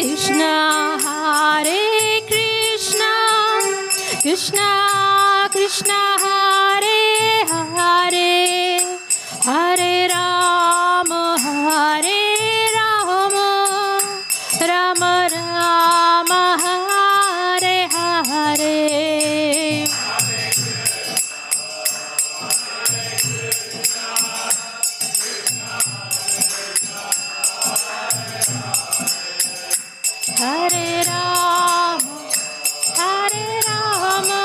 Krishna, Hare Krishna, Krishna Krishna, Hare Hare, Hare Rama, Hare Rama, Rama Rama, Hare Hare. Hare Rama, Hare Rama,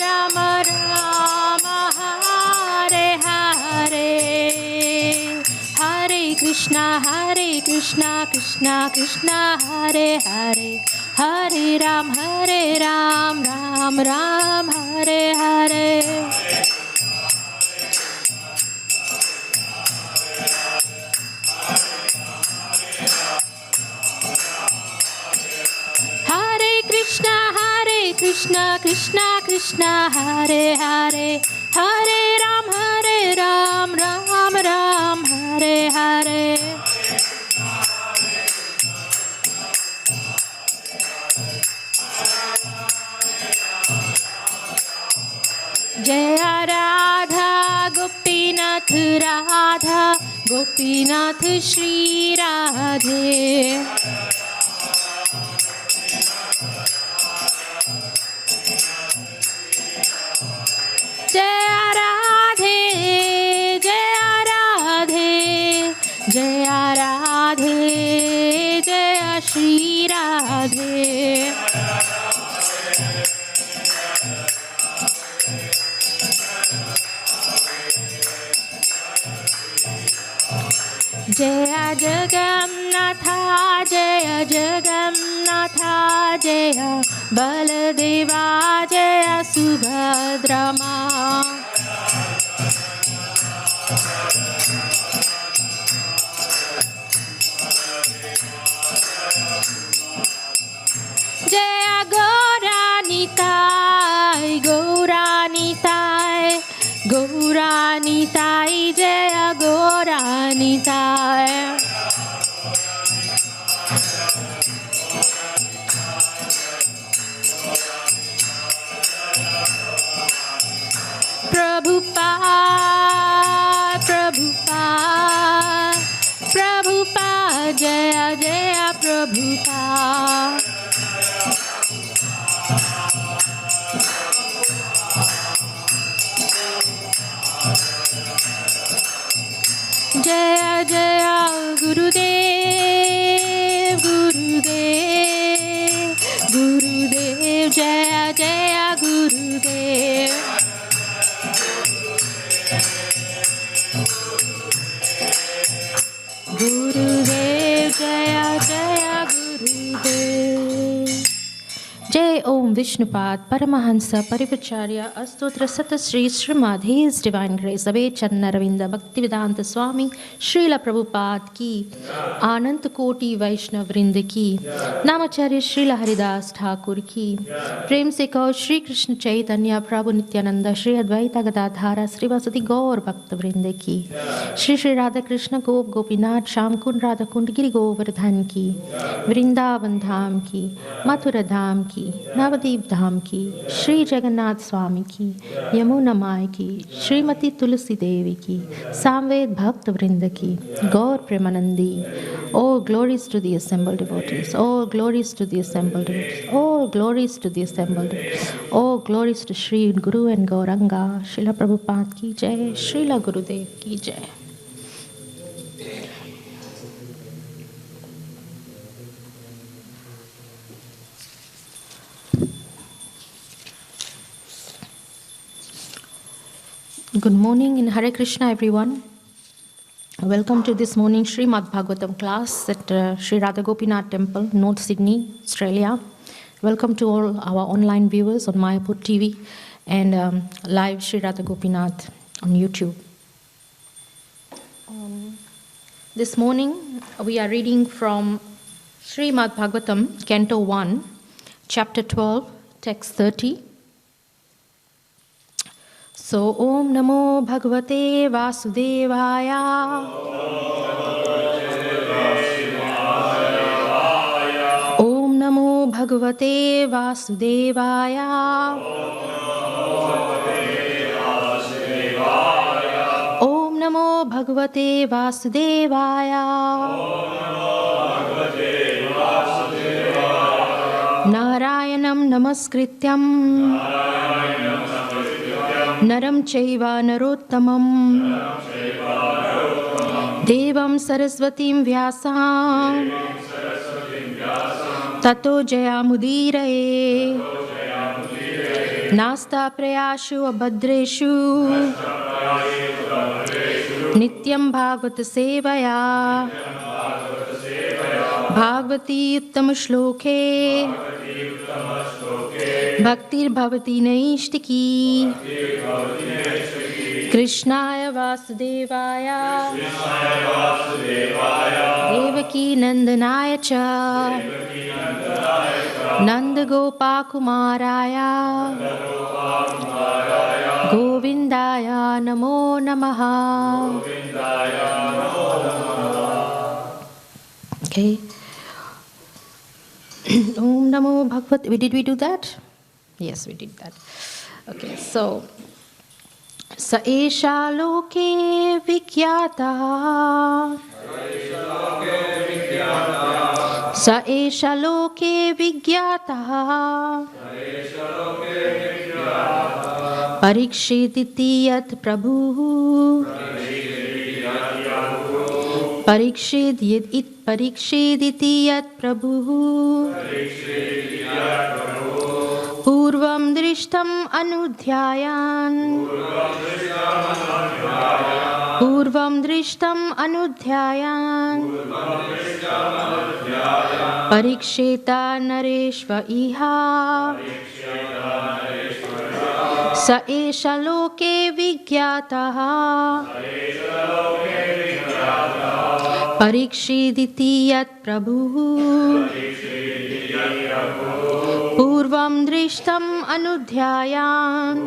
Rama Rama, Hare Hare. Hare Krishna, Krishna Krishna, Hare Hare, Hare Ram, Ram Ram, Hare Hare. Krishna, Krishna Krishna, Hare Hare, Hare Ram, Ram Ram, Hare Hare. Jaya Radha Gopinath Radha, Gopinath Shri Radhe. Jaya Radhe, Jaya Radhe, Jaya Radhe, Jaya Shri Radhe. Jaya Jagannatha, Jaya Jagannatha, Jaya Baladeva, Jaya Subhadrama. Jaya Gauranitai, Gauranitai, Gauranitai, Jaya Gauranitai. Prabhupada, Prabhupada, Prabhupada, Jaya Jaya Prabhupada. Jaya Jaya Gurudev, Gurudev, Gurudev, Jaya Jaya Gurudev. Gurudev, Jaya Jaya Gurudev. Jai Om Vishnupad Paramahansa Parivacharya Astotra Satasri Srimad His Divine Grace Abhay Chanaravinda Bhaktivedanta Swami Srila Prabhupada Ki Anant Koti Vaishnav Vrinda Ki Namacharya Srila Haridas Thakur Ki Prem Se Kaur Shri Krishna Chaitanya Prabhu Nityananda Shri Advaita Gadadhara Sri Vasati Gaur Bhakta Vrinda Ki Shri Shri Radha Krishna Gop Gopinath Sham Kund Radha Kund Giri Govardhan Ki Vrindavan Dham Ki Mathura Dham Ki Navadip Dham Ki, Shri Jagannath Swami Ki, Yamuna Mai Ki, Srimati Tulsi Devi Ki, Samved Bhakta Vrinda Ki, Gaur Premanandi. All glories to the assembled devotees. All glories to the assembled devotees. All glories to the assembled devotees. All glories to Shri Guru and Gauranga. Srila Prabhupada Ki Jai, Srila Gurudev Ki Jai. Good morning in Hare Krishna, everyone. Welcome to this morning Srimad Bhagavatam class at Sri Radha Gopinath Temple, North Sydney, Australia. Welcome to all our online viewers on Mayapur TV and live Sri Radha Gopinath on YouTube. This morning we are reading from Srimad Bhagavatam, Canto 1, Chapter 12, Text 30. So, Om Namo Bhagavate Vasudevaya. Bhagavate Vasudevaya. Om Namo Bhagavate Vasudevaya. Narayanam Namaskrityam Naram Chaiva Narottamam Devam Saraswatim Vyasam Tato Jayamudiraye Nasta Prayashu Abhadreshu Nityam Bhagavata Sevaya Bhagavati Uttama Shloke Bhaktir Bhavati Naishtiki Krishnaya Vasudevaya Devaki Nandanaya Cha Nanda Gopa Kumaraya Govindaya Namo Namaha. Okay. Om Namo Bhagavate. Did we do that? Yes, we did that. Okay, so Sa Esha Loke Vikyata Sa Esha Loke Vigyata Parikshititi Yat Prabhu Parikshiditi Yat Prabhu Purvam Drishtam Anudhyayan Purvam Drishtam Anudhyayan Pariksheta Nareshva Iha Sa Esha Loke Vigyataha Parikshiditi Yat Prabhu Purvam Drishtam Anudhyayan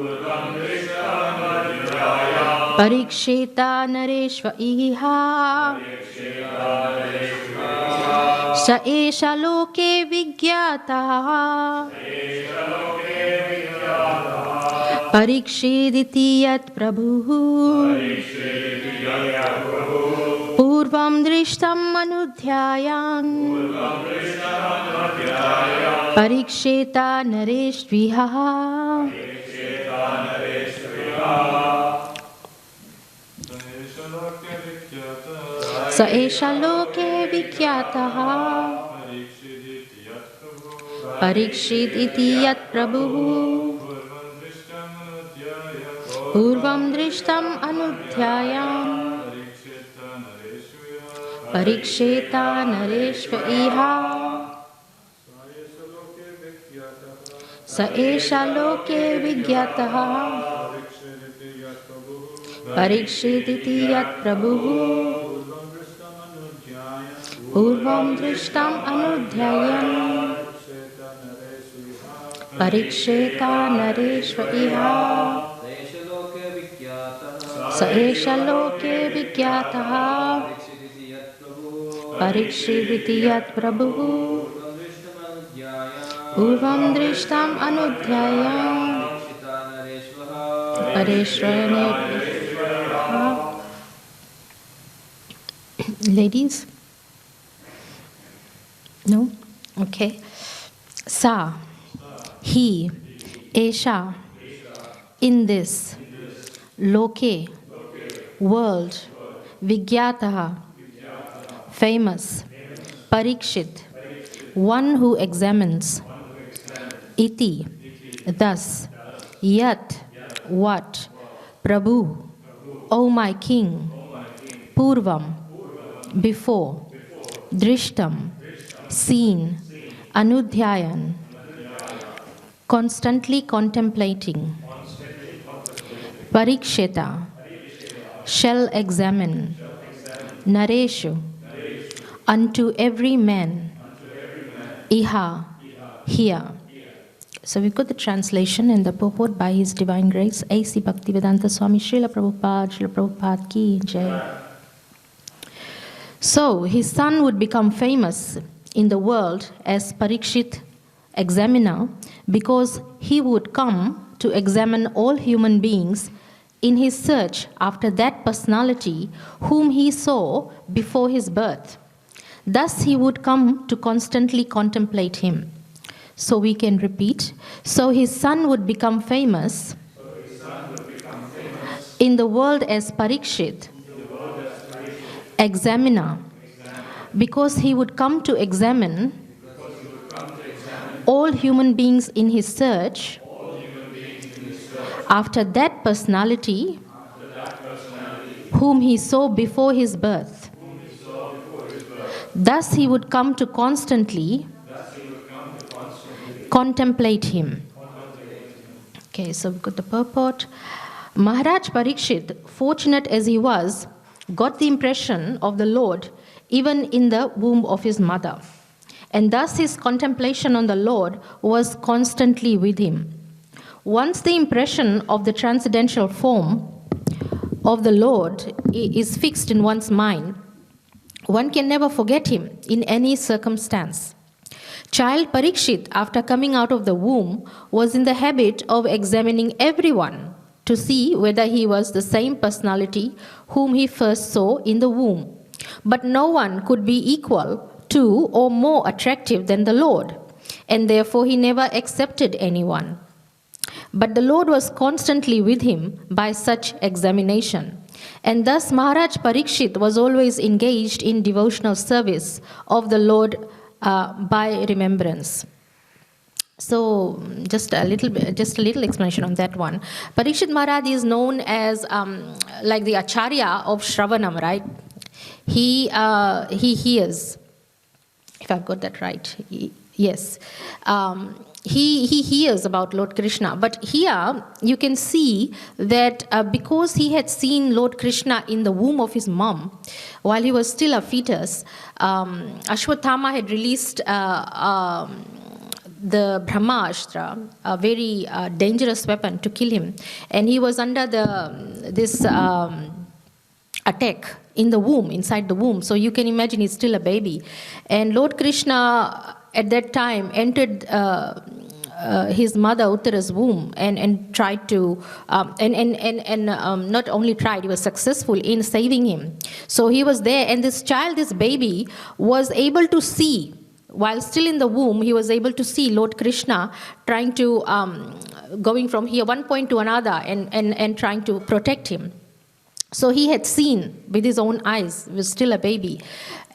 Pariksheta Nareshva Iha Sa Esha Loke Vigyataha Parikshiditi Yat Prabhu Purvam Drishtam Anudhyayan Pariksheta Nareshviha Sa Esha Loke Vikyataha Parikshit iti Yat Prabhu Purvam Drishtam Anudhyayan Pariksheta Nareshva Iha Sa Esha Loke Vigyataha Parikshititi Yat Prabhu Purvam Drishtam Anudhyayan Pariksheta Nareshva Iha Sa Esha Loke Vigyataha Parikshititi Yat Prabhu Purvam Drishtam Anudhyayan Pariksheta. Ladies? No? Okay. Sa, he, Esha, in this, Loke, world, Vigyataha, famous, Parikshit, one who examines, Iti, thus, Yat, what, Prabhu, O my king, Purvam, before, Drishtam, seen, Anudhyayan, constantly contemplating, Pariksheta, shall examine, Nareshu, unto every man, Iha, here. So we've got the translation and the purport by His Divine Grace, A.C. Bhaktivedanta Swami Srila Prabhupada Ki Jai. So his son would become famous in the world as Parikshit examiner, because he would come to examine all human beings in his search after that personality whom he saw before his birth. Thus he would come to constantly contemplate him. So we can repeat. So his son would become famous in the world as Parikshit, examiner, because he would come to examine all human beings in his search after that personality whom he saw before his birth. Thus he would come to constantly contemplate him. Okay, so we've got the purport. Maharaj Parikshit, fortunate as he was, got the impression of the Lord even in the womb of his mother. And thus his contemplation on the Lord was constantly with him. Once the impression of the transcendental form of the Lord is fixed in one's mind, one can never forget him in any circumstance. Child Parikshit, after coming out of the womb, was in the habit of examining everyone to see whether he was the same personality whom he first saw in the womb. But no one could be equal to or more attractive than the Lord, and therefore he never accepted anyone. But the Lord was constantly with him by such examination. And thus Maharaj Parikshit was always engaged in devotional service of the Lord by remembrance. So just a little explanation on that one. Parikshit Maharaj is known as like the Acharya of Shravanam, right? He hears, if I've got that right. Yes. He hears about Lord Krishna. But here you can see that because he had seen Lord Krishna in the womb of his mom while he was still a fetus, Ashwatthama had released the Brahmastra, a very dangerous weapon to kill him. And he was under this attack in the womb, inside the womb. So you can imagine he's still a baby. And Lord Krishna at that time entered his mother Uttara's womb and tried to, not only tried, he was successful in saving him. So he was there, and this child, this baby, was able to see, while still in the womb, he was able to see Lord Krishna trying to, going from here one point to another and trying to protect him. So he had seen with his own eyes, he was still a baby.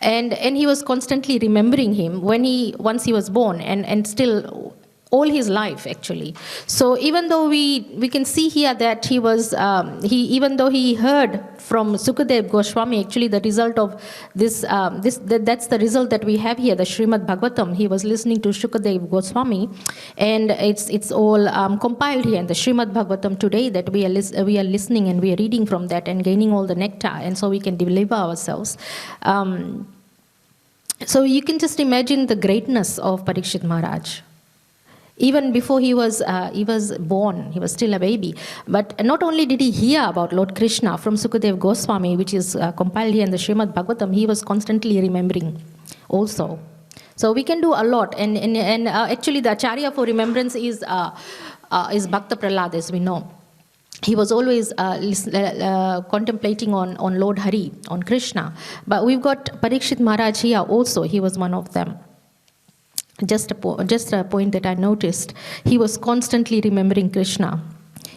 And he was constantly remembering him once he was born and still all his life actually. So even though we can see here that he was, even though he heard from Sukadev Goswami, actually the result of that's the result that we have here, the Srimad Bhagavatam. He was listening to Sukadev Goswami, and it's all compiled here in the Srimad Bhagavatam today that we are listening and we are reading from that and gaining all the nectar, and so we can deliver ourselves. So you can just imagine the greatness of Parikshit Maharaj. Even before he was born, he was still a baby. But not only did he hear about Lord Krishna from Sukadev Goswami, which is compiled here in the Srimad Bhagavatam, he was constantly remembering also. So we can do a lot. And actually the Acharya for remembrance is Bhakta Prahlad, as we know. He was always contemplating on Lord Hari, on Krishna. But we've got Parikshit Maharaj here also. He was one of them. Just a point that I noticed. He was constantly remembering Krishna.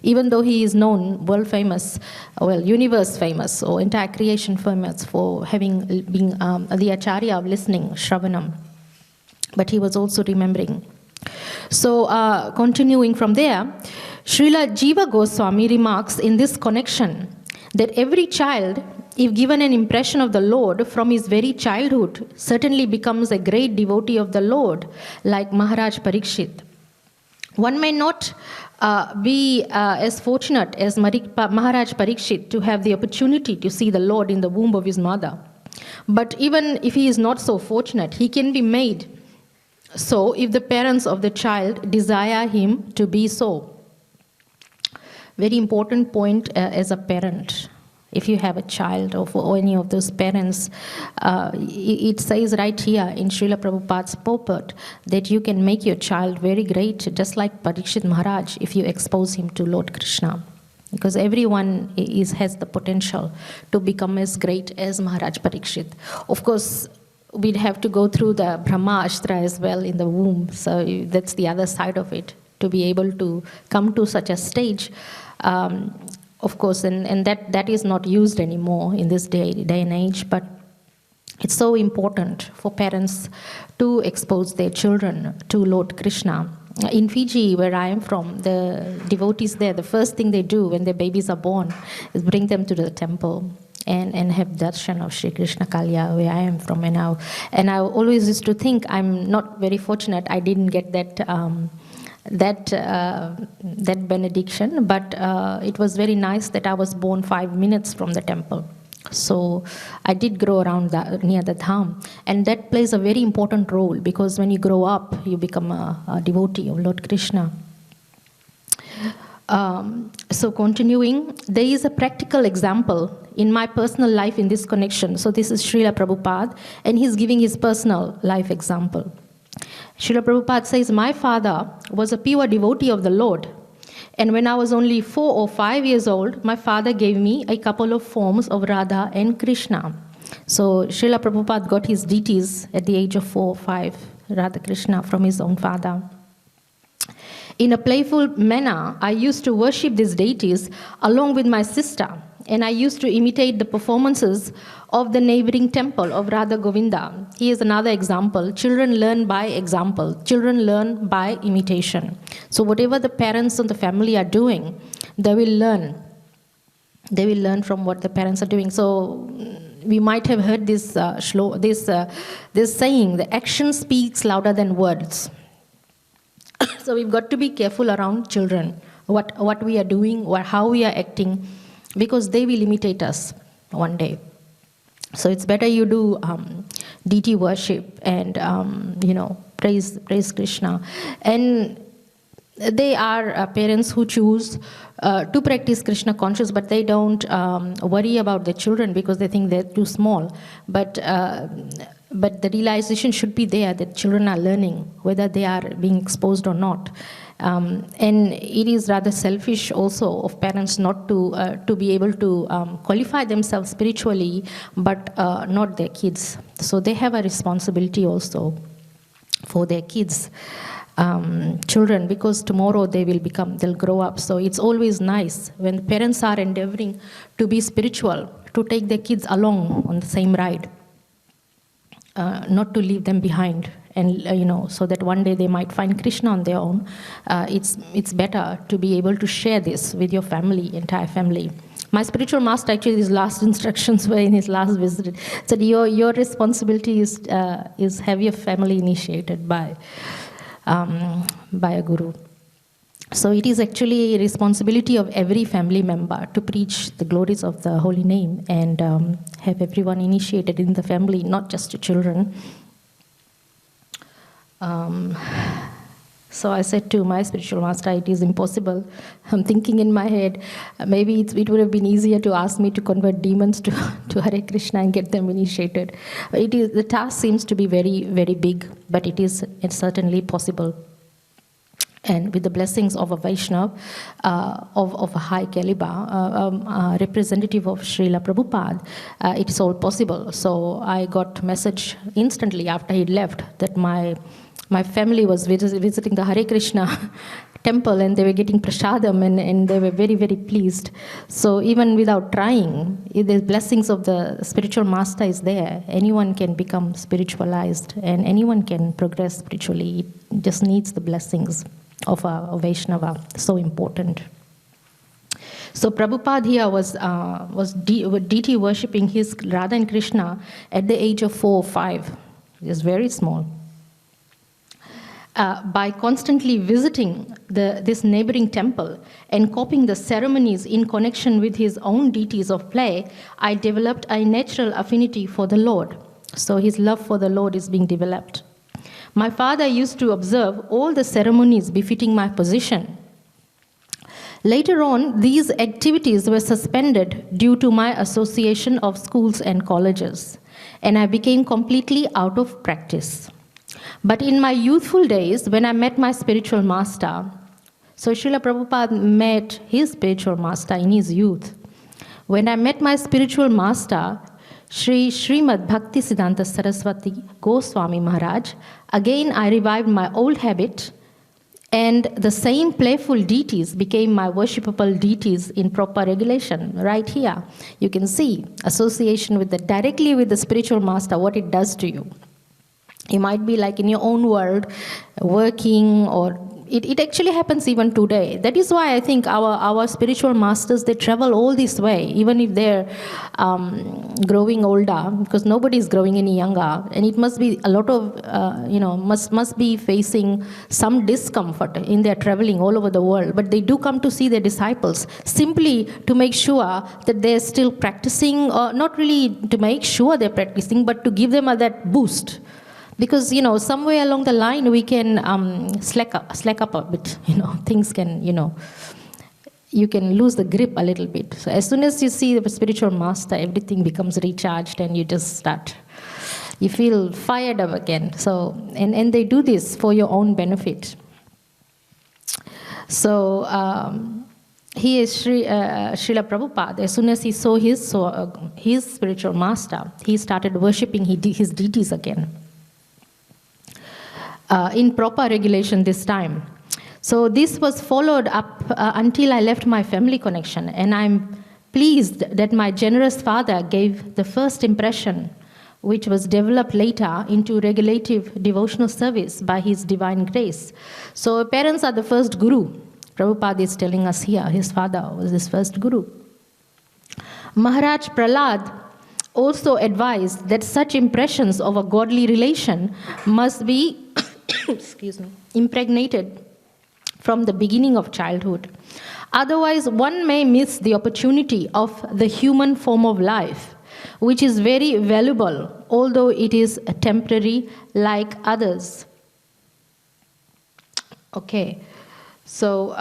Even though he is known, world famous, well, universe famous, or entire creation famous for having been the Acharya of listening, Shravanam. But he was also remembering. So continuing from there, Srila Jiva Goswami remarks in this connection that every child, if given an impression of the Lord from his very childhood, certainly becomes a great devotee of the Lord, like Maharaj Parikshit. One may not be as fortunate as Maharaj Parikshit to have the opportunity to see the Lord in the womb of his mother. But even if he is not so fortunate, he can be made so if the parents of the child desire him to be so. Very important point as a parent. if you have a child or any of those parents, it says right here in Srila Prabhupada's purport that you can make your child very great, just like Parikshit Maharaj, if you expose him to Lord Krishna. Because everyone has the potential to become as great as Maharaj Parikshit. Of course, we'd have to go through the Brahma Ashtra as well in the womb. So that's the other side of it, to be able to come to such a stage. Of course, and that is not used anymore in this day and age. But it's so important for parents to expose their children to Lord Krishna. In Fiji, where I am from, the devotees there, the first thing they do when their babies are born is bring them to the temple and have darshan of Sri Krishna Kalya, where I am from. And I always used to think I'm not very fortunate. I didn't get that benediction, but it was very nice that I was born 5 minutes from the temple. So I did grow around near the dham, and that plays a very important role, because when you grow up, you become a devotee of Lord Krishna. So continuing, there is a practical example in my personal life in this connection. So this is Srila Prabhupada, and he's giving his personal life example. Srila Prabhupada says, my father was a pure devotee of the Lord. And when I was only 4 or 5 years old, my father gave me a couple of forms of Radha and Krishna. So Srila Prabhupada got his deities at the age of 4 or 5, Radha Krishna, from his own father. In a playful manner, I used to worship these deities along with my sister, and I used to imitate the performances of the neighboring temple of Radha Govinda. Here's another example. Children learn by example. Children learn by imitation. So whatever the parents and the family are doing, they will learn. They will learn from what the parents are doing. So we might have heard this saying, the action speaks louder than words. So we've got to be careful around children, what we are doing, or how we are acting, because they will imitate us one day. So it's better you do deity worship and praise Krishna. And they are parents who choose to practice Krishna conscious, but they don't worry about their children because they think they're too small. But the realization should be there that children are learning, whether they are being exposed or not. And it is rather selfish also of parents not to be able to qualify themselves spiritually, but not their kids. So they have a responsibility also for their kids, children, because tomorrow they'll grow up. So it's always nice when parents are endeavoring to be spiritual, to take their kids along on the same ride. Not to leave them behind, and so that one day they might find Krishna on their own. It's better to be able to share this with your family, entire family. My spiritual master, actually, his last instructions were in his last visit. Said your responsibility is have your family initiated by a guru. So it is actually a responsibility of every family member to preach the glories of the holy name and have everyone initiated in the family, not just the children. So I said to my spiritual master, it is impossible. I'm thinking in my head, maybe it would have been easier to ask me to convert demons to Hare Krishna and get them initiated. The task seems to be very, very big, but it's certainly possible. And with the blessings of a Vaishnava of a high caliber, representative of Srila Prabhupada, it is all possible. So I got message instantly after he left that my family was visiting the Hare Krishna temple, and they were getting prasadam, and they were very, very pleased. So even without trying, if the blessings of the spiritual master is there, anyone can become spiritualized and anyone can progress spiritually. It just needs the blessings of a Vaishnava. So important. So Prabhupada here was deity worshipping his Radha and Krishna at the age of 4 or 5. He was very small. By constantly visiting this neighboring temple and copying the ceremonies in connection with his own deities of play, I developed a natural affinity for the Lord. So his love for the Lord is being developed. My father used to observe all the ceremonies befitting my position. Later on, these activities were suspended due to my association of schools and colleges, and I became completely out of practice. But in my youthful days, when I met my spiritual master, so Srila Prabhupada met his spiritual master in his youth. When I met my spiritual master, Srimad Bhakti Siddhanta Saraswati Goswami Maharaj, again I revived my old habit, and the same playful deities became my worshipable deities in proper regulation. Right here, you can see association with directly with the spiritual master, what it does to you. You might be like in your own world, working, or it actually happens even today. That is why I think our spiritual masters, they travel all this way, even if they're growing older, because nobody is growing any younger. And it must be a lot of, must be facing some discomfort in their traveling all over the world. But they do come to see their disciples simply to make sure that they're still practicing, or not really to make sure they're practicing, but to give them that boost. Because, somewhere along the line we can slack up a bit, things can, you can lose the grip a little bit. So as soon as you see the spiritual master, everything becomes recharged and you just you feel fired up again. So, and they do this for your own benefit. So, he is Srila Prabhupada. As soon as he saw his spiritual master, he started worshipping his deities again. In proper regulation this time. So this was followed up until I left my family connection, and I'm pleased that my generous father gave the first impression, which was developed later into regulative devotional service by his divine grace. So parents are the first guru. Prabhupada is telling us here, his father was his first guru. Maharaj Prahlad also advised that such impressions of a godly relation must be impregnated from the beginning of childhood. Otherwise, one may miss the opportunity of the human form of life, which is very valuable, although it is temporary like others. Okay, so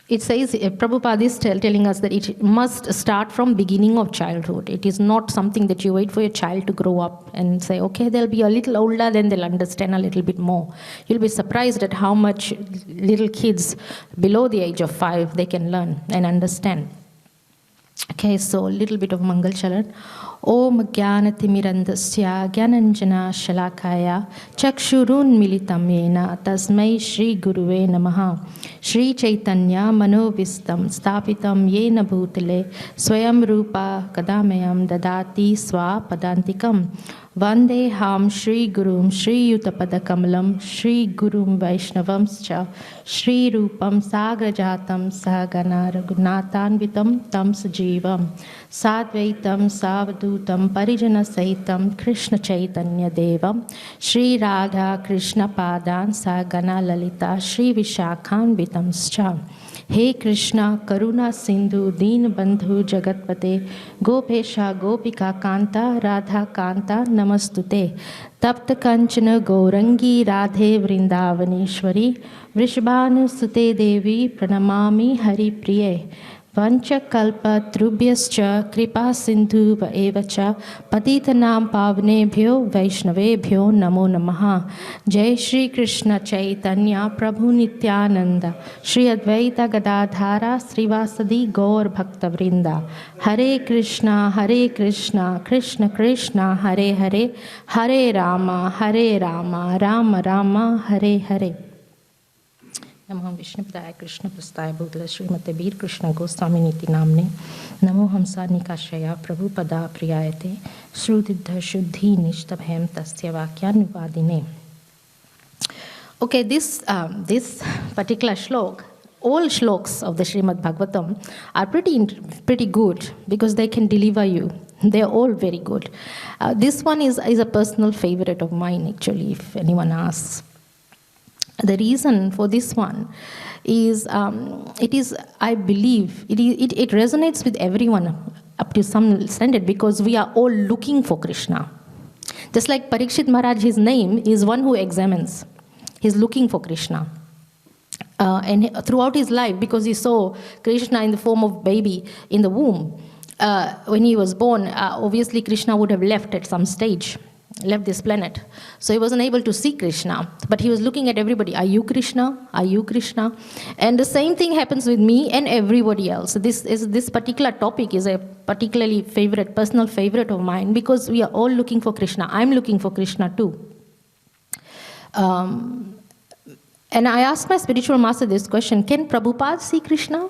it says, Prabhupada is telling us that it must start from beginning of childhood. It is not something that you wait for your child to grow up and say, okay, they'll be a little older, then they'll understand a little bit more. You'll be surprised at how much little kids below the age of 5, they can learn and understand. Okay, so a little bit of Mangal Charan. Om Jnanatimirandasya Jnananjana Shalakaya Chakshurun Militam Yena Tasmai Shri Guruve Namaha Shri Chaitanya Manovistam Stapitam Yena Bhutale Swayam Rupa Kadamayam Dadati Swa Padantikam Vande Ham Shri Gurum Shri Yutapada Kamalam Shri Gurum Vaishnavamscha Shri Rupam Sagrajatam Sahagana Raghunathanvitam Tam Sajivam Sadvaitam Savadutam Parijana Saitam Krishna Chaitanya Devam Shri Radha Krishna Padan Sagana Lalita Shri Vishakhan Vitamscha He Krishna Karuna Sindhu Deen Bandhu Jagatpate Gopesha Gopika Kanta Radha Kanta Namastute Tapta Kanchana Gourangi Radhe Vrindavaneshwari Vrishabhanu Sute Devi Pranamami Hari Priye Vancha kalpa trubhyascha kripa sindhu va evacha patitanam pavnebhyo vaishnavebhyo namo namaha. Jai Shri Krishna Chaitanya Prabhu Nityananda Shri Advaita Gadadhara Srivasadi Gaur Bhakta Vrinda. Hare Krishna Krishna Krishna Hare Hare Hare Rama Rama Rama Hare Hare. नमो विष्णुपदाय कृष्ण प्रस्ताय भूतले श्रीमते वीर कृष्ण गोस्वामी नीति नामने नमो हमसा निकाशया प्रभुपदा प्रियायते श्रुतिद्ध शुद्धि निष्टभयम तस्य वाक्यानुवादिने. Okay, this particular shlok, all shloks of the Srimad Bhagavatam are pretty good because they can deliver you. They are all very good. This one is a personal favorite of mine, actually, if anyone asks. The reason for this one is, I believe, it resonates with everyone up to some standard because we are all looking for Krishna. Just like Parikshit Maharaj, his name is one who examines. He's looking for Krishna. and throughout his life, because he saw Krishna in the form of baby in the womb, when he was born, obviously Krishna would have left at some stage, left this planet. So he wasn't able to see Krishna, but he was looking at everybody. Are you Krishna? Are you Krishna? And the same thing happens with me and everybody else. This particular topic is a particularly personal favorite of mine, because we are all looking for Krishna. I'm looking for Krishna too. And I asked my spiritual master this question: can Prabhupada see Krishna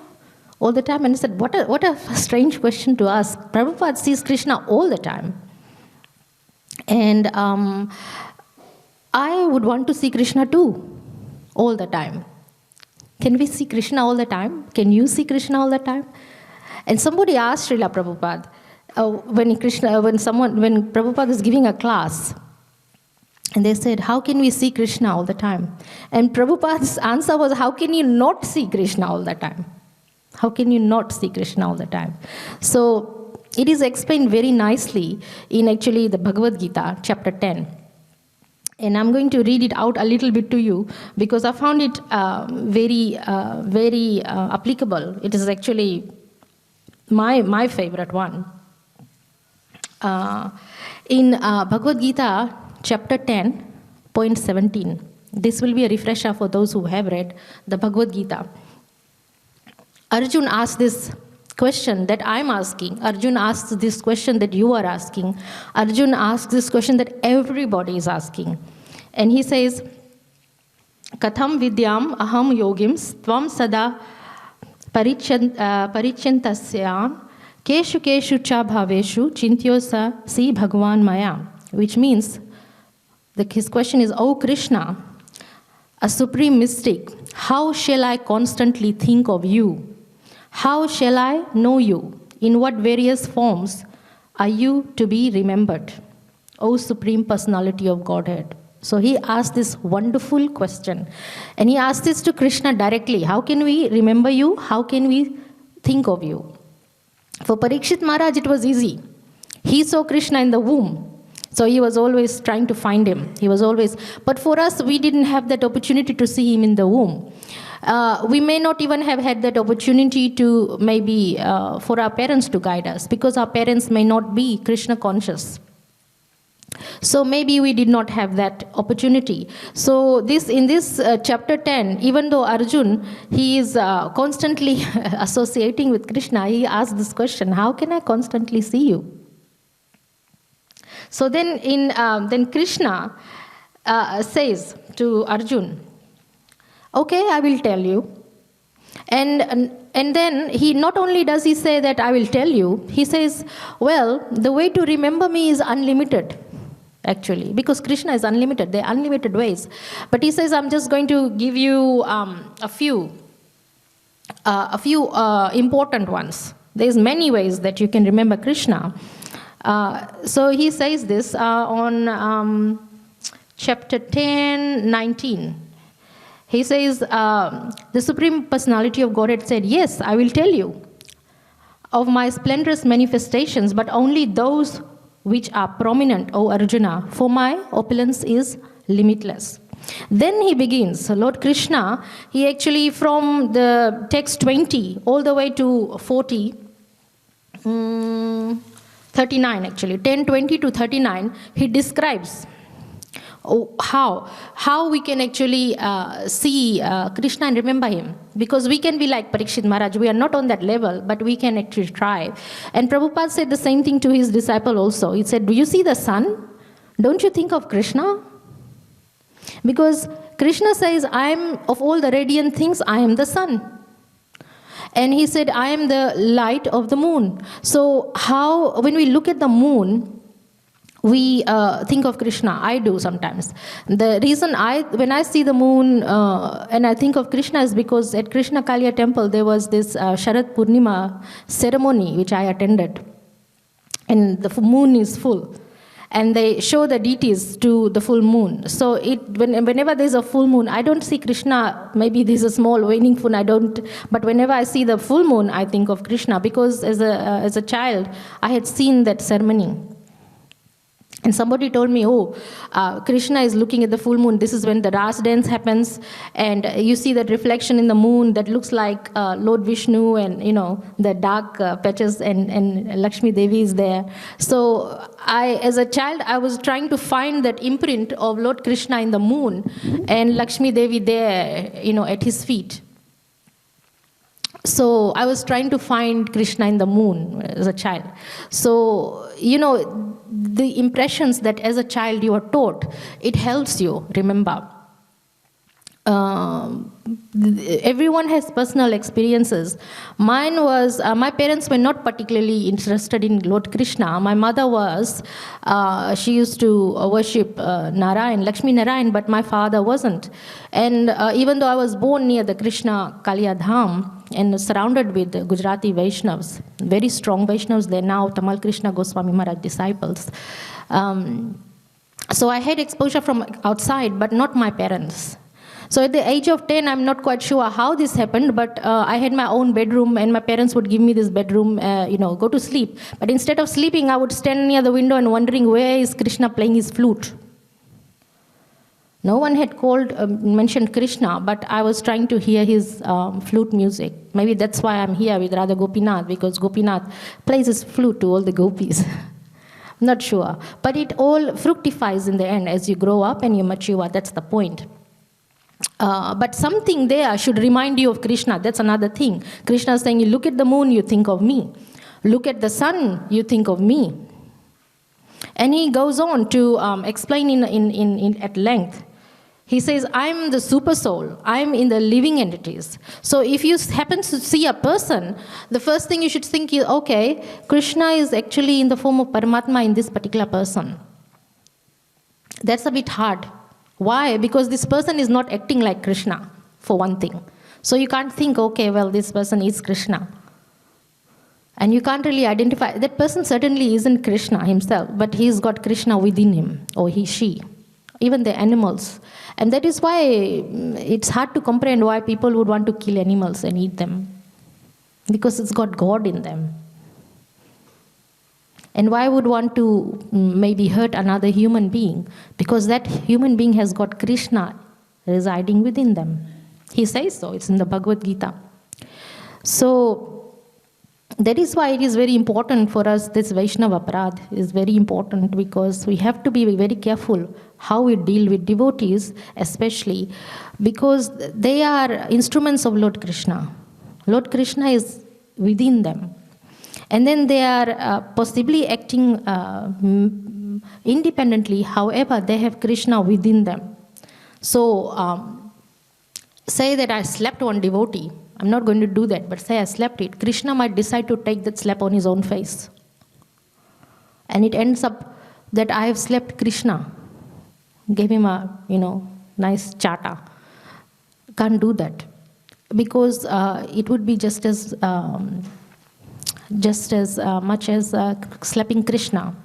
all the time? And he said, what a strange question to ask. Prabhupada sees Krishna all the time. And I would want to see Krishna too, all the time. Can we see Krishna all the time? Can you see Krishna all the time? And somebody asked Srila Prabhupada, when Prabhupada was giving a class, and they said, how can we see Krishna all the time? And Prabhupada's answer was, how can you not see Krishna all the time? How can you not see Krishna all the time? So it is explained very nicely in actually the Bhagavad Gita, chapter 10. And I'm going to read it out a little bit to you, because I found it very applicable. It is actually my favorite one. In Bhagavad Gita, chapter 10, point 17. This will be a refresher for those who have read the Bhagavad Gita. Arjun asked this question that I'm asking. Arjun asks this question that you are asking. Arjun asks this question that everybody is asking. And he says, Katham vidyam aham yogims tvam sada parichantasyan keshu keshu cha bhaveshu chintyosa si bhagwan maya. Which means, his question is, O Krishna, a supreme mystic, how shall I constantly think of you? How shall I know you? In what various forms are you to be remembered? O Supreme Personality of Godhead. So he asked this wonderful question. And he asked this to Krishna directly. How can we remember you? How can we think of you? For Parikshit Maharaj, it was easy. He saw Krishna in the womb. So he was always trying to find him. But for us, we didn't have that opportunity to see him in the womb. We may not even have had that opportunity to maybe for our parents to guide us, because our parents may not be Krishna conscious. So maybe we did not have that opportunity. So in this chapter 10, even though Arjun, he is constantly associating with Krishna, he asked this question, how can I constantly see you? So then Krishna says to Arjun, okay, I will tell you. And then he not only does he say that I will tell you, he says, well, the way to remember me is unlimited, actually, because Krishna is unlimited. There are unlimited ways. But he says, I'm just going to give you a few important ones. There's many ways that you can remember Krishna. So he says this on chapter 10, 19. He says, the Supreme Personality of Godhead said, yes, I will tell you of my splendorous manifestations, but only those which are prominent, O Arjuna, for my opulence is limitless. Then he begins, Lord Krishna, he actually from the text 20 all the way to 39 actually, 10, 20 to 39, he describes how we can actually see Krishna and remember him. Because we can be like Parikshit Maharaj, we are not on that level, but we can actually try. And Prabhupada said the same thing to his disciple also. He said, do you see the sun? Don't you think of Krishna? Because Krishna says, of all the radiant things, I am the sun. And he said, I am the light of the moon. So when we look at the moon, we think of Krishna. I do sometimes. The reason when I see the moon and I think of Krishna is because at Krishna Kaliya temple, there was this Sharad Purnima ceremony which I attended. And the moon is full. And they show the deities to the full moon. So whenever there's a full moon, I don't see Krishna. Maybe there's a small waning moon, I don't. But whenever I see the full moon, I think of Krishna. Because as a child, I had seen that ceremony. And somebody told me, Krishna is looking at the full moon. This is when the Ras dance happens. And you see that reflection in the moon that looks like Lord Vishnu and, the dark patches and Lakshmi Devi is there. So as a child, I was trying to find that imprint of Lord Krishna in the moon and Lakshmi Devi there, at his feet. So I was trying to find Krishna in the moon as a child. So, the impressions that as a child you are taught, it helps you remember. Everyone has personal experiences. Mine was, my parents were not particularly interested in Lord Krishna. My mother was, she used to worship Narayan, Lakshmi Narayan, but my father wasn't. And even though I was born near the Krishna Kaliya Dham and surrounded with Gujarati Vaishnavas, very strong Vaishnavas, they're now Tamal Krishna Goswami Maharaj disciples. So I had exposure from outside, but not my parents. So at the age of 10, I'm not quite sure how this happened, but I had my own bedroom and my parents would give me this bedroom, go to sleep. But instead of sleeping, I would stand near the window and wondering where is Krishna playing his flute. No one had mentioned Krishna, but I was trying to hear his flute music. Maybe that's why I'm here with Radha Gopinath, because Gopinath plays his flute to all the gopis. Not sure. But it all fructifies in the end as you grow up and you mature. That's the point. But something there should remind you of Krishna. That's another thing. Krishna is saying, you look at the moon, you think of me. Look at the sun, you think of me. And he goes on to explain at length. He says, I'm the super soul. I'm in the living entities. So if you happen to see a person, the first thing you should think is, okay, Krishna is actually in the form of Paramatma in this particular person. That's a bit hard. Why? Because this person is not acting like Krishna, for one thing. So you can't think, okay, well, this person is Krishna. And you can't really identify. That person certainly isn't Krishna himself, but he's got Krishna within him, or he, she. Even the animals. And that is why it's hard to comprehend why people would want to kill animals and eat them. Because it's got God in them. And why would want to maybe hurt another human being? Because that human being has got Krishna residing within them. He says so. It's in the Bhagavad Gita. So that is why it is very important for us, this Vaishnava Aparadh is very important, because we have to be very careful how we deal with devotees, especially because they are instruments of Lord Krishna. Lord Krishna is within them. And then they are possibly acting independently, however, they have Krishna within them. So, say that I slapped one devotee. I'm not going to do that, but say I slapped it. Krishna might decide to take that slap on his own face. And it ends up that I have slapped Krishna. Gave him a, nice chata. Can't do that. Because it would be just as much as slapping Krishna.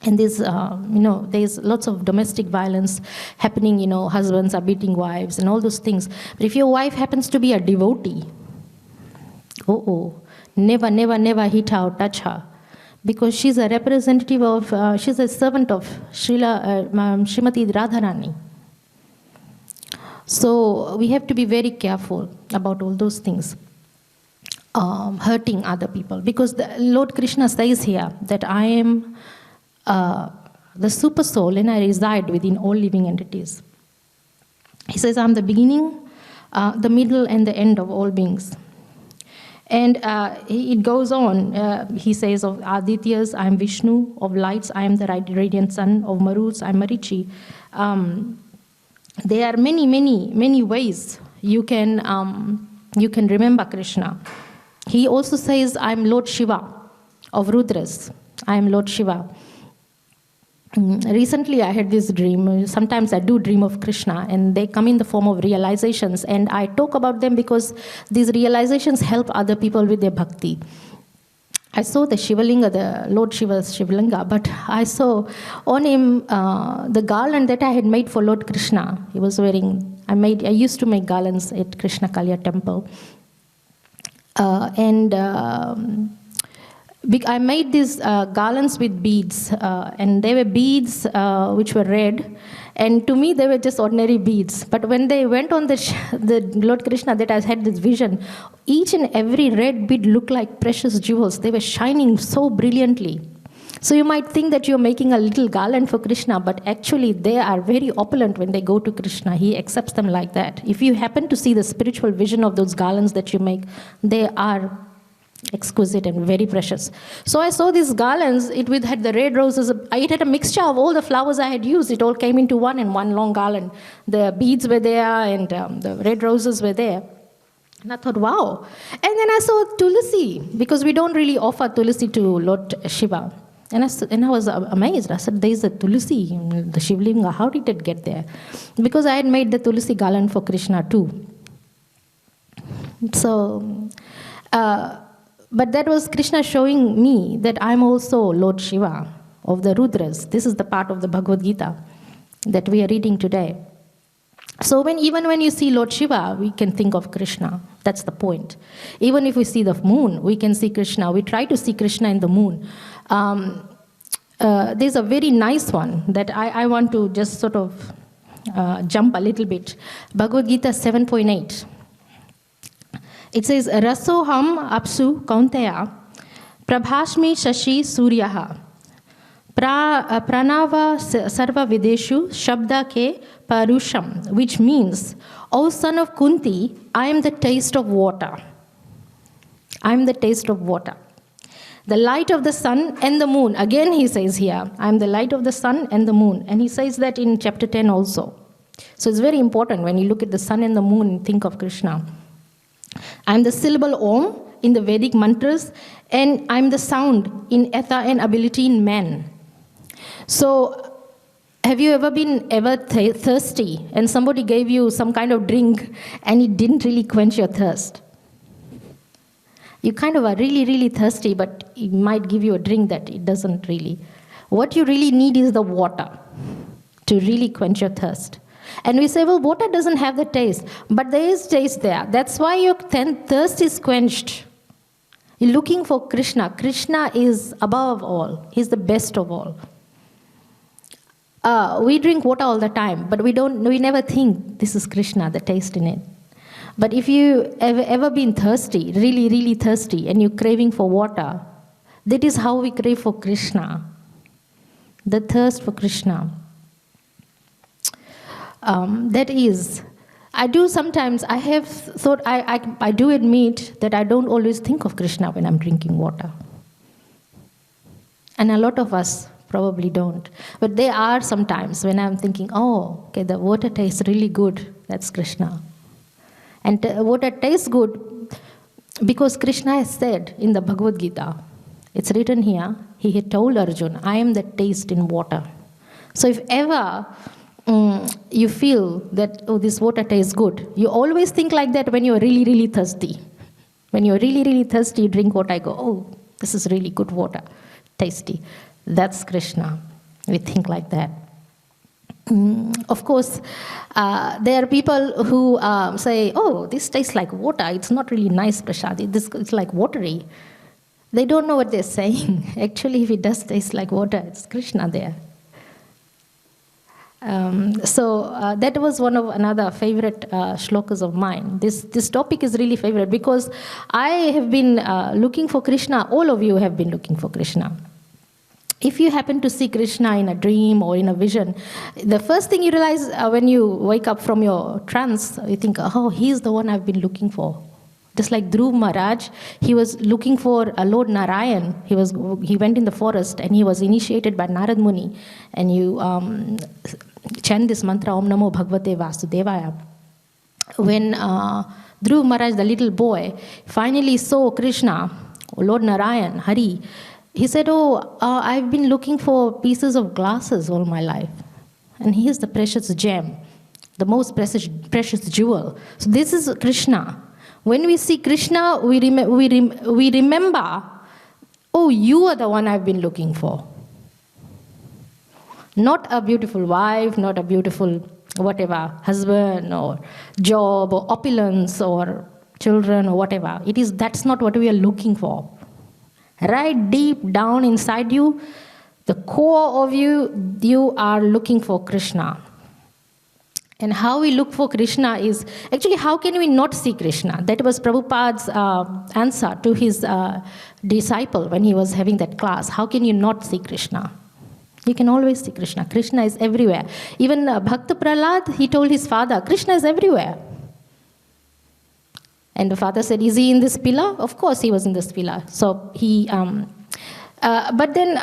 And there's lots of domestic violence happening, husbands are beating wives and all those things. But if your wife happens to be a devotee, never, never, never hit her or touch her. Because she's a representative of, she's a servant of Srimati Radharani. So we have to be very careful about all those things. Hurting other people. Because the Lord Krishna says here that I am the super soul and I reside within all living entities. He says I'm the beginning, the middle and the end of all beings. And it goes on, he says of Adityas, I am Vishnu, of lights, I am the radiant sun, of Maruts, I am Marichi. There are many, many, many ways you can remember Krishna. He also says, I am Lord Shiva, of Rudras, I am Lord Shiva. Recently I had this dream. Sometimes I do dream of Krishna and they come in the form of realizations, and I talk about them because these realizations help other people with their bhakti. I saw the Shivalinga, the Lord Shiva's Shivalinga, but I saw on him the garland that I had made for Lord Krishna. He was wearing, I used to make garlands at Krishna Kaliya temple. I made these garlands with beads, and they were beads which were red, and to me they were just ordinary beads. But when they went on the Lord Krishna, that I had this vision, each and every red bead looked like precious jewels. They were shining so brilliantly. So you might think that you're making a little garland for Krishna, but actually they are very opulent when they go to Krishna. He accepts them like that. If you happen to see the spiritual vision of those garlands that you make, they are exquisite and very precious. So I saw these garlands, had the red roses. It had a mixture of all the flowers I had used. It all came into one in one long garland. The beads were there and the red roses were there. And I thought, wow. And then I saw Tulsi, because we don't really offer Tulsi to Lord Shiva. And I was amazed. I said, there's a Tulsi, the Shivlinga. How did it get there? Because I had made the Tulsi garland for Krishna too. So, but that was Krishna showing me that I'm also Lord Shiva of the Rudras. This is the part of the Bhagavad Gita that we are reading today. So even when you see Lord Shiva, we can think of Krishna. That's the point. Even if we see the moon, we can see Krishna. We try to see Krishna in the moon. There's a very nice one that I want to just sort of jump a little bit. Bhagavad Gita 7.8. It says, Rasoham apsu kaunteya prabhashmi shashi suryaha pranava sarva videshu shabda ke parusham, which means, O son of Kunti, I am the taste of water. I am the taste of water. The light of the sun and the moon. Again he says here, I am the light of the sun and the moon. And he says that in chapter 10 also. So it's very important when you look at the sun and the moon and think of Krishna. I am the syllable Om in the Vedic mantras, and I am the sound in ether and ability in man. So, have you ever been thirsty and somebody gave you some kind of drink and it didn't really quench your thirst? You kind of are really, really thirsty, but it might give you a drink that it doesn't really. What you really need is the water to really quench your thirst. And we say, well, water doesn't have the taste, but there is taste there. That's why your thirst is quenched. You're looking for Krishna. Krishna is above all. He's the best of all. We drink water all the time, but we never think this is Krishna, the taste in it. But if you ever been thirsty, really, really thirsty, and you're craving for water, that is how we crave for Krishna. The thirst for Krishna. That is, I do sometimes, I have thought, I do admit that I don't always think of Krishna when I'm drinking water. And a lot of us probably don't. But there are some times when I'm thinking, oh, okay, the water tastes really good, that's Krishna. And water tastes good because Krishna has said in the Bhagavad Gita, it's written here, he had told Arjuna, I am the taste in water. So if ever you feel that, oh, this water tastes good, you always think like that when you're really, really thirsty. When you're really, really thirsty, you drink water, I go, oh, this is really good water, tasty. That's Krishna. We think like that. Of course, there are people who say, oh, this tastes like water. It's not really nice, Prasad. It's like watery. They don't know what they're saying. Actually, if it does taste like water, it's Krishna there. So that was one of another favorite shlokas of mine. This topic is really favorite because I have been looking for Krishna. All of you have been looking for Krishna. If you happen to see Krishna in a dream or in a vision, the first thing you realize when you wake up from your trance, you think, oh, he's the one I've been looking for. Just like Dhruv Maharaj, he was looking for Lord Narayan. He went in the forest and he was initiated by Narad Muni. And you chant this mantra, Om Namo Bhagavate Vasudevaya. When Dhruv Maharaj, the little boy, finally saw Krishna, Lord Narayan, Hari, he said, oh, I've been looking for pieces of glasses all my life. And here's the precious gem, the most precious jewel. So this is Krishna. When we see Krishna, we remember, oh, you are the one I've been looking for. Not a beautiful wife, not a beautiful whatever, husband or job or opulence or children or whatever. That's not what we are looking for. Right deep down inside you, the core of you, you are looking for Krishna. And how we look for Krishna is, actually, how can we not see Krishna? That was Prabhupada's answer to his disciple when he was having that class. How can you not see Krishna? You can always see Krishna. Krishna is everywhere. Even Bhakta Prahlad, he told his father, Krishna is everywhere. And the father said, is he in this pillar? Of course he was in this pillar. So he, but then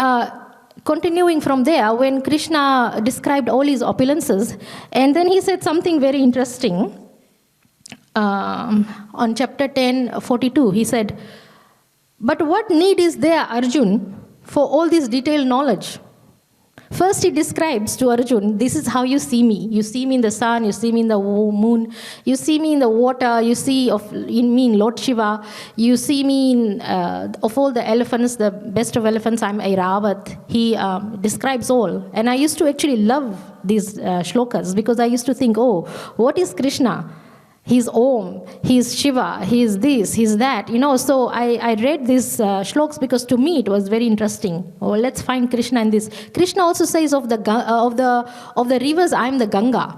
continuing from there, when Krishna described all his opulences, and then he said something very interesting. On chapter 10:42, he said, but what need is there, Arjun, for all this detailed knowledge? First, he describes to Arjun, this is how you see me. You see me in the sun, you see me in the moon, you see me in the water, you see in me in Lord Shiva, you see me in, of all the elephants, the best of elephants, I'm Airavat. He describes all. And I used to actually love these shlokas because I used to think, oh, what is Krishna? He's Om, he's Shiva, he's this, he's that, So I read these shlokas because to me it was very interesting. Oh, let's find Krishna in this. Krishna also says of the rivers, I am the Ganga.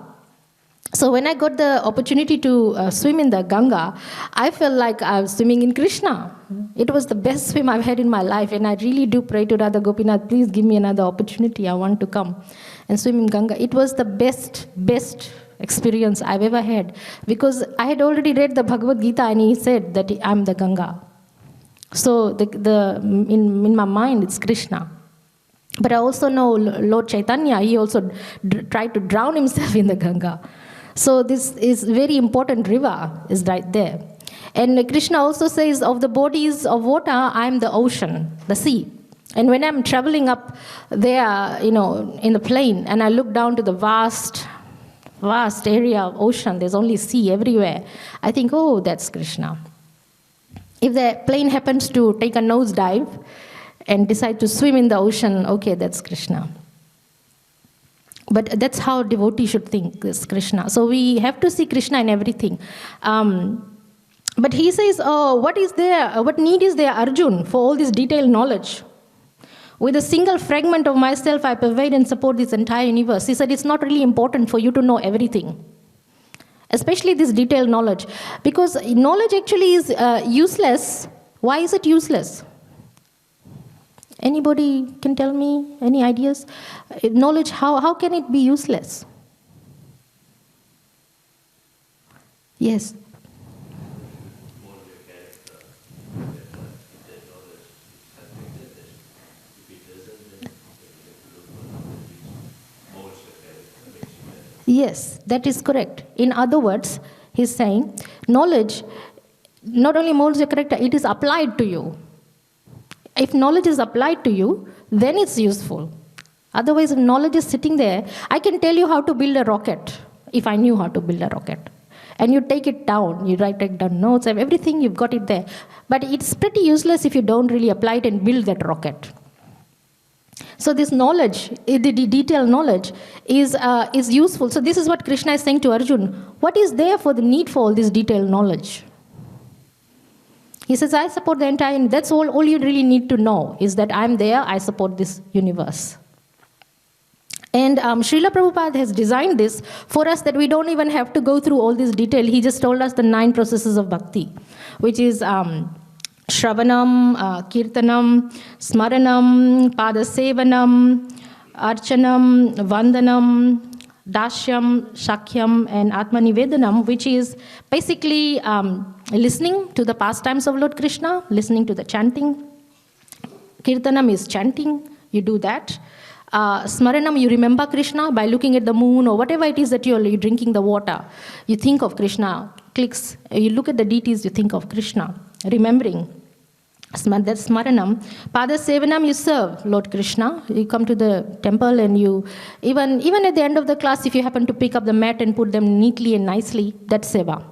So when I got the opportunity to swim in the Ganga, I felt like I was swimming in Krishna. It was the best swim I've had in my life, and I really do pray to Radha Gopinath, please give me another opportunity. I want to come and swim in Ganga. It was the best experience I've ever had, because I had already read the Bhagavad Gita and he said that I'm the Ganga. So in my mind it's Krishna. But I also know Lord Chaitanya, he also tried to drown himself in the Ganga. So this is very important river is right there. And Krishna also says of the bodies of water, I am the ocean, the sea. And when I'm traveling up there, in the plain, and I look down to the vast area of ocean, there's only sea everywhere, I think, oh, that's Krishna. If the plane happens to take a nosedive and decide to swim in the ocean, okay, that's Krishna. But that's how devotee should think, is Krishna. So we have to see Krishna in everything. But he says, oh, what need is there, Arjun, for all this detailed knowledge? With a single fragment of myself, I pervade and support this entire universe. He said, it's not really important for you to know everything, especially this detailed knowledge. Because knowledge actually is useless. Why is it useless? Anybody can tell me any ideas? Knowledge, how can it be useless? Yes. Yes, that is correct. In other words, he's saying, knowledge not only molds your character, it is applied to you. If knowledge is applied to you, then it's useful. Otherwise, if knowledge is sitting there, I can tell you how to build a rocket, if I knew how to build a rocket. And you take it down, you take down notes, everything, you've got it there. But it's pretty useless if you don't really apply it and build that rocket. So this knowledge, the detailed knowledge, is useful. So this is what Krishna is saying to Arjun. What is there for the need for all this detailed knowledge? He says, I support the entire, that's all you really need to know, is that I'm there, I support this universe. And Srila Prabhupada has designed this for us that we don't even have to go through all this detail. He just told us the 9 processes of bhakti, which is Shravanam, Kirtanam, Smaranam, Padasevanam, Archanam, Vandanam, Dashyam, Shakyam, and Atmanivedanam, which is basically listening to the pastimes of Lord Krishna, listening to the chanting. Kirtanam is chanting, you do that. Smaranam, you remember Krishna by looking at the moon or whatever it is that you're drinking the water. You think of Krishna, clicks. You look at the deities, you think of Krishna, remembering. That's Smaranam. Padasevanam, you serve Lord Krishna. You come to the temple and you, even at the end of the class, if you happen to pick up the mat and put them neatly and nicely, that's seva.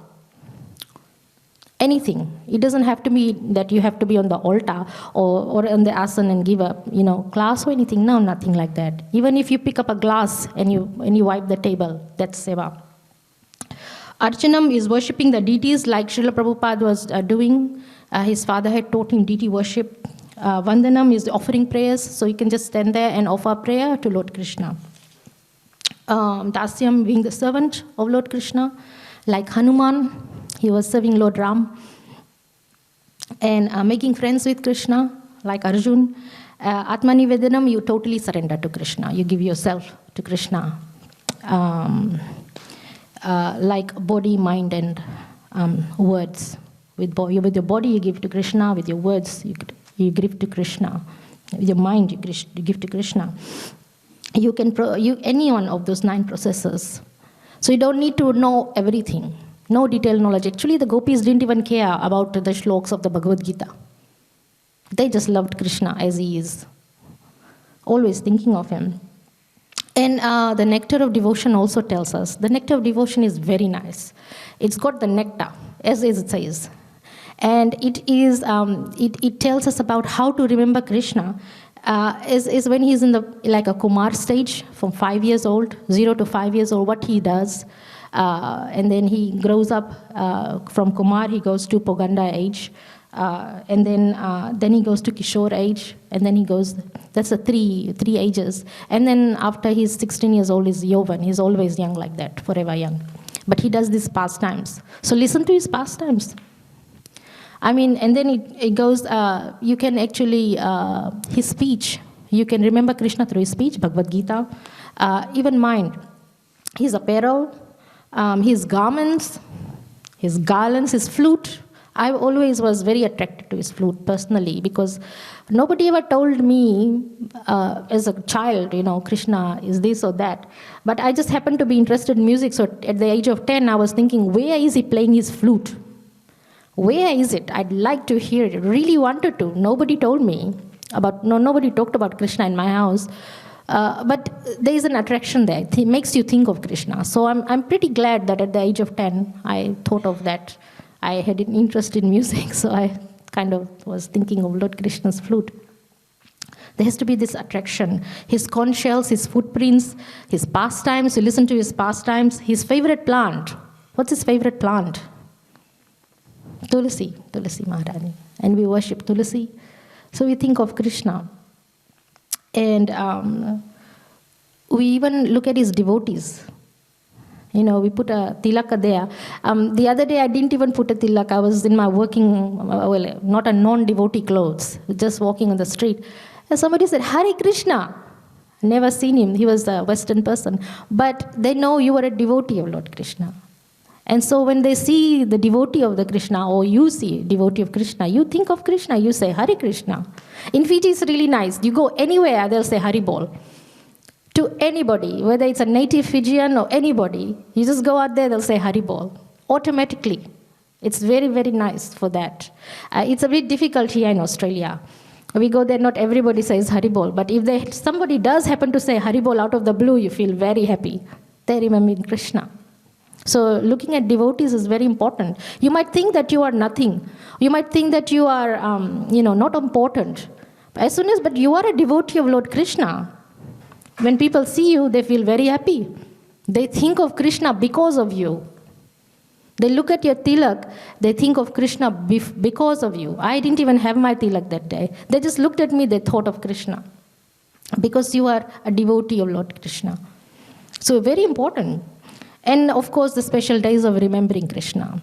Anything. It doesn't have to be that you have to be on the altar or on the asan and give a class or anything. No, nothing like that. Even if you pick up a glass and you wipe the table, that's seva. Archanam is worshipping the deities like Srila Prabhupada was doing. His father had taught him deity worship. Vandanam is offering prayers, so you can just stand there and offer prayer to Lord Krishna. Dasyam being the servant of Lord Krishna, like Hanuman, he was serving Lord Ram. And making friends with Krishna, like Arjun. Atmanivedanam, you totally surrender to Krishna. You give yourself to Krishna. Like body, mind, and words. With your body, you give to Krishna. With your words, you give to Krishna. With your mind, you give to Krishna. You can any one of those 9 processes. So you don't need to know everything. No detailed knowledge. Actually, the gopis didn't even care about the shlokas of the Bhagavad Gita. They just loved Krishna as he is, always thinking of him. And the nectar of devotion also tells us. The nectar of devotion is very nice. It's got the nectar, as it says. And it is. It tells us about how to remember Krishna. Is when he's in like a Kumar stage, from 5 years old, 0 to 5 years old, what he does. And then he grows up from Kumar, he goes to Poganda age. And then he goes to Kishore age, and then he goes, that's the three ages. And then after he's 16 years old is Yovan. He's always young like that, forever young. But he does these pastimes. So listen to his pastimes. I mean, and then it goes, you can actually, his speech, you can remember Krishna through his speech, Bhagavad Gita, even mind, his apparel, his garments, his garlands, his flute. I always was very attracted to his flute personally, because nobody ever told me as a child, Krishna is this or that. But I just happened to be interested in music. So at the age of 10, I was thinking, where is he playing his flute? Where is it? I'd like to hear it. Really wanted to. Nobody told me nobody talked about Krishna in my house. But there is an attraction there. It makes you think of Krishna. So I'm pretty glad that at the age of 10, I thought of that. I had an interest in music, so I kind of was thinking of Lord Krishna's flute. There has to be this attraction. His conch shells, his footprints, his pastimes. You listen to his pastimes. His favorite plant. What's his favorite plant? Tulsi Maharani. And we worship Tulsi. So we think of Krishna. And we even look at his devotees. We put a tilaka there. The other day, I didn't even put a tilak. I was in my working, not a non-devotee clothes, just walking on the street. And somebody said, Hare Krishna. Never seen him. He was a Western person. But they know you are a devotee of Lord Krishna. And so when they see the devotee of the Krishna, or you see devotee of Krishna, you think of Krishna, you say Hare Krishna. In Fiji, it's really nice. You go anywhere, they'll say Hari Bol. To anybody, whether it's a native Fijian or anybody, you just go out there, they'll say Hari Bol. Automatically. It's very, very nice for that. It's a bit difficult here in Australia. We go there, not everybody says Hari Bol. But if somebody does happen to say Hari Bol out of the blue, you feel very happy. They remember Krishna. So looking at devotees is very important. You might think that you are nothing. You might think that you are, not important. But you are a devotee of Lord Krishna. When people see you, they feel very happy. They think of Krishna because of you. They look at your tilak, they think of Krishna because of you. I didn't even have my tilak that day. They just looked at me, they thought of Krishna. Because you are a devotee of Lord Krishna. So very important. And of course, the special days of remembering Krishna.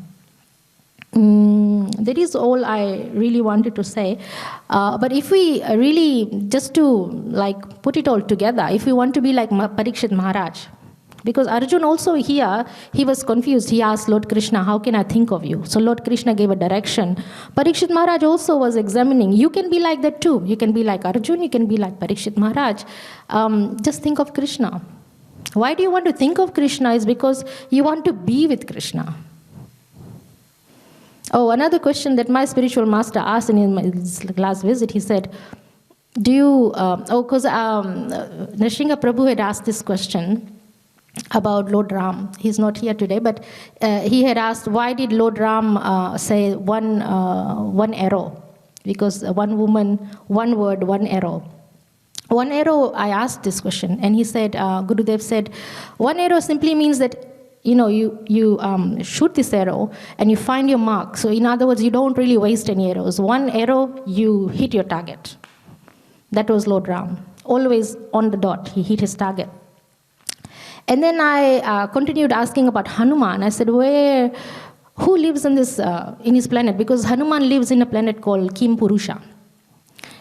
That is all I really wanted to say. But if we really, just to put it all together, if we want to be like Parikshit Maharaj, because Arjun also here, he was confused. He asked Lord Krishna, how can I think of you? So Lord Krishna gave a direction. Parikshit Maharaj also was examining. You can be like that too. You can be like Arjun, you can be like Parikshit Maharaj. Just think of Krishna. Why do you want to think of Krishna? Is because you want to be with Krishna. Oh, another question that my spiritual master asked in his last visit, he said, because Nrsimha Prabhu had asked this question about Lord Ram. He's not here today, but he had asked, why did Lord Ram say one arrow? Because one woman, one word, one arrow. One arrow, I asked this question, and he said, Gurudev said, one arrow simply means that you shoot this arrow and you find your mark. So in other words, you don't really waste any arrows. One arrow, you hit your target. That was Lord Ram. Always on the dot, he hit his target. And then I continued asking about Hanuman. I said, who lives in his planet? Because Hanuman lives in a planet called Kim Purusha.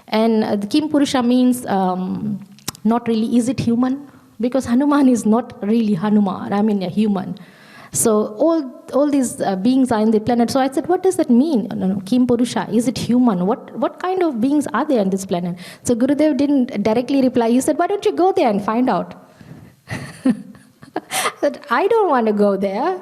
And the Kim Purusha means not really, is it human? Because Hanuman is not really Hanuman, I mean a human. So all these beings are in the planet. So I said, what does that mean? No, Kim Purusha, is it human? What kind of beings are there on this planet? So Gurudev didn't directly reply. He said, why don't you go there and find out? I said, I don't want to go there.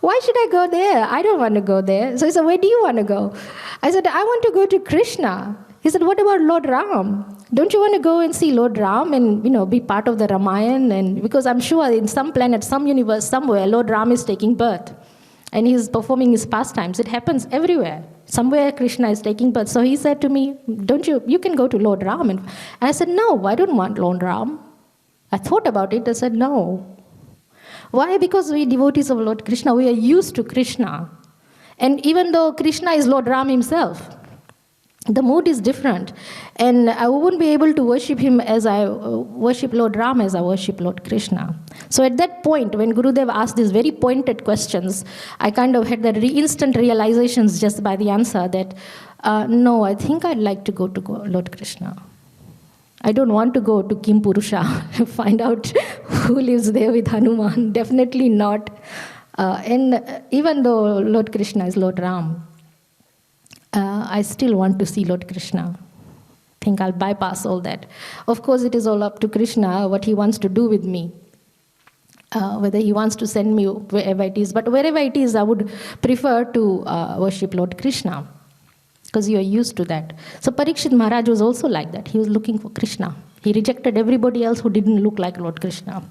Why should I go there? I don't want to go there. So he said, where do you want to go? I said, I want to go to Krishna. He said, what about Lord Ram? Don't you want to go and see Lord Ram and, be part of the Ramayana? And because I'm sure in some planet, some universe, somewhere, Lord Ram is taking birth. And he's performing his pastimes. It happens everywhere. Somewhere Krishna is taking birth. So he said to me, you can go to Lord Ram. And I said, no, I don't want Lord Ram. I thought about it. I said, no. Why? Because we devotees of Lord Krishna, we are used to Krishna. And even though Krishna is Lord Ram himself, the mood is different. And I wouldn't be able to worship him as I worship Lord Ram, as I worship Lord Krishna. So at that point, when Gurudev asked these very pointed questions, I kind of had that instant realizations just by the answer that, no, I think I'd like to go to Lord Krishna. I don't want to go to Kim Purusha and find out who lives there with Hanuman. Definitely not. And even though Lord Krishna is Lord Ram, I still want to see Lord Krishna. I think I'll bypass all that. Of course, it is all up to Krishna, what he wants to do with me. Whether he wants to send me wherever it is. But wherever it is, I would prefer to worship Lord Krishna. Because you are used to that. So Parikshit Maharaj was also like that. He was looking for Krishna. He rejected everybody else who didn't look like Lord Krishna.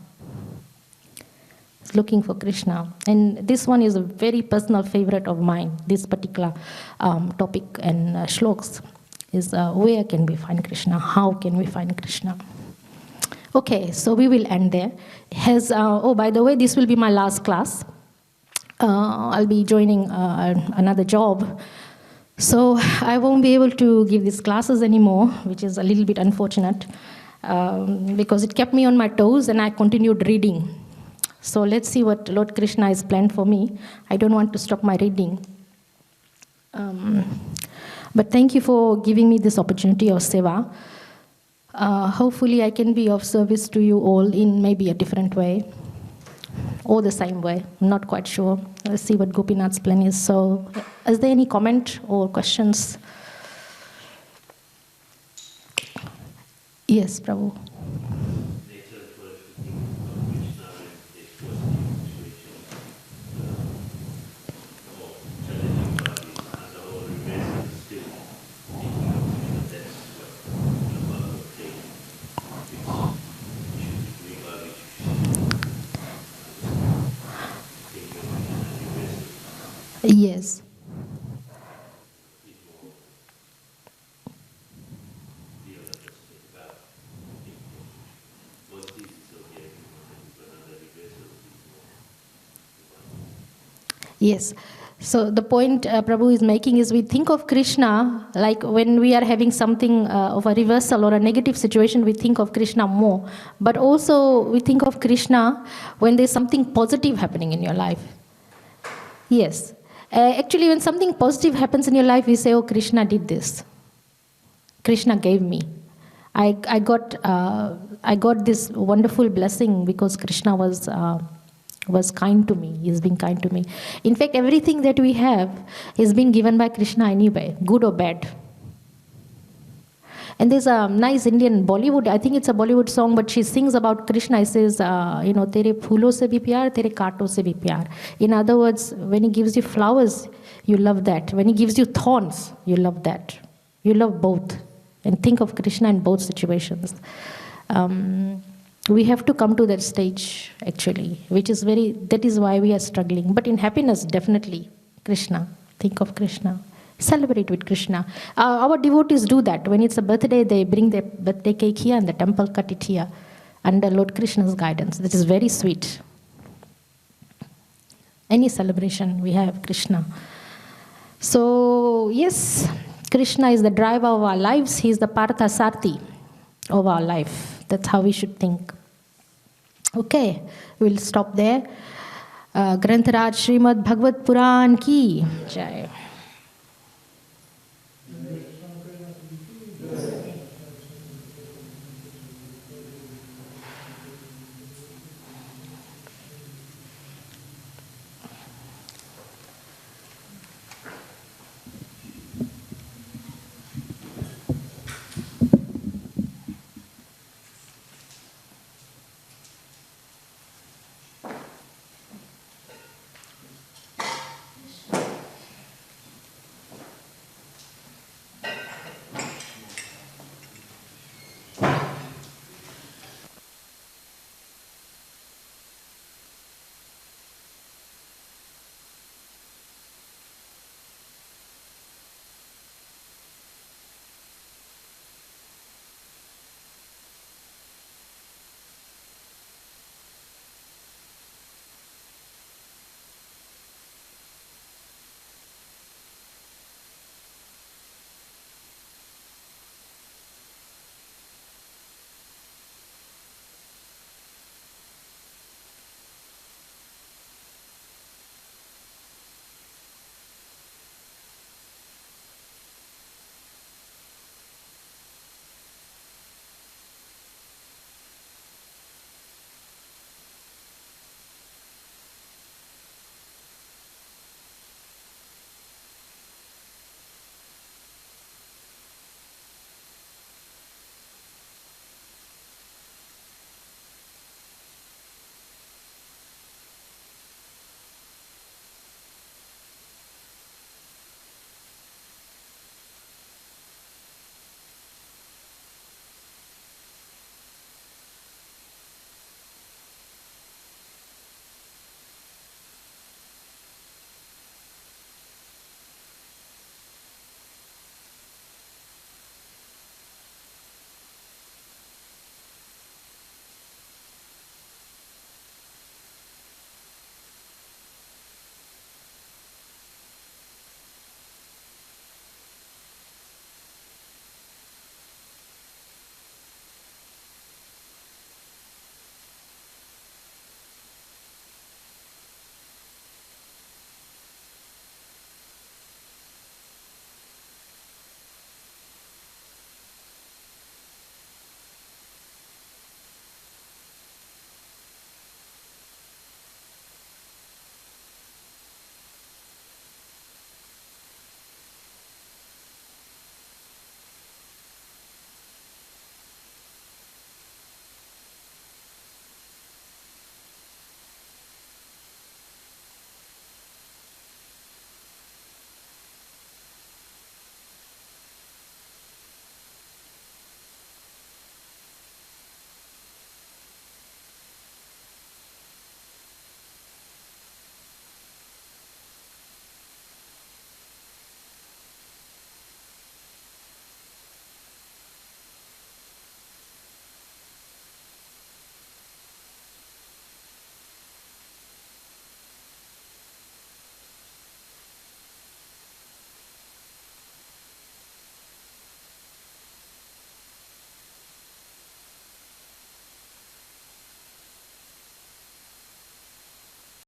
He's looking for Krishna. And this one is a very personal favorite of mine. This particular topic and shloks is where can we find Krishna? How can we find Krishna? Okay, so we will end there. By the way, this will be my last class. I'll be joining another job. So I won't be able to give these classes anymore, which is a little bit unfortunate, because it kept me on my toes and I continued reading. So let's see what Lord Krishna has planned for me. I don't want to stop my reading. But thank you for giving me this opportunity of seva. Hopefully I can be of service to you all in maybe a different way. Or the same way. I'm not quite sure. Let's see what Gopinath's plan is. So, is there any comment or questions? Yes, Prabhu. Yes. Yes. So the point Prabhu is making is we think of Krishna like when we are having something of a reversal or a negative situation, we think of Krishna more. But also we think of Krishna when there's something positive happening in your life. Yes. Actually, when something positive happens in your life, we say, oh, Krishna did this. Krishna gave me. I got this wonderful blessing because Krishna was kind to me. He's been kind to me. In fact, everything that we have is being given by Krishna anyway, good or bad. And there's a nice Indian Bollywood, I think it's a Bollywood song, but she sings about Krishna. It says, tere phoolo se bhi pyar, tere kaato se bhi pyar. In other words, when he gives you flowers, you love that. When he gives you thorns, you love that. You love both. And think of Krishna in both situations. We have to come to that stage, actually, that is why we are struggling. But in happiness, definitely, Krishna. Think of Krishna. Celebrate with Krishna. Our devotees do that. When it's a birthday, they bring their birthday cake here and the temple cut it here under Lord Krishna's guidance. This is very sweet. Any celebration, we have Krishna. So, yes, Krishna is the driver of our lives. He is the Partha Sarthi of our life. That's how we should think. Okay, we'll stop there. Grantaraj Srimad Bhagavad Puran ki Jai.